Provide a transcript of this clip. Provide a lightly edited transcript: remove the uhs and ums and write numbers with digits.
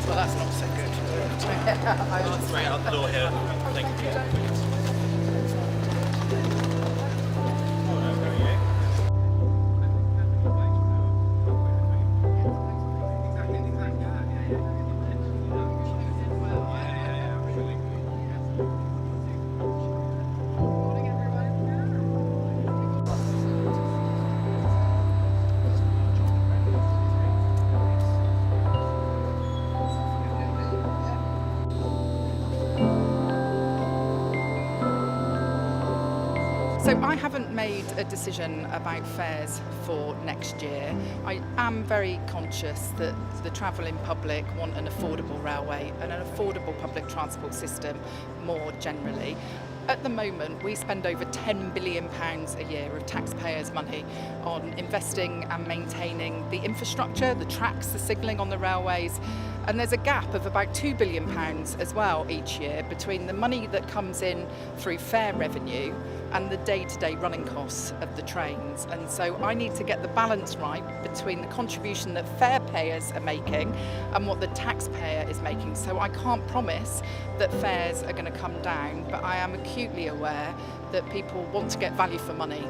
Well, that's not so good. Straight out the door here. Thank you. So I haven't made a decision about fares for next year. I am very conscious that the travelling public want an affordable railway and an affordable public transport system more generally. At the moment, we spend over £10 billion a year of taxpayers' money on investing and maintaining the infrastructure, the tracks, the signalling on the railways. And there's a gap of about £2 billion as well each year between the money that comes in through fare revenue and the day-to-day running costs of the trains. And so I need to get the balance right between the contribution that fare payers are making and what the taxpayer is making. So I can't promise that fares are going to come down, but I am acutely aware that people want to get value for money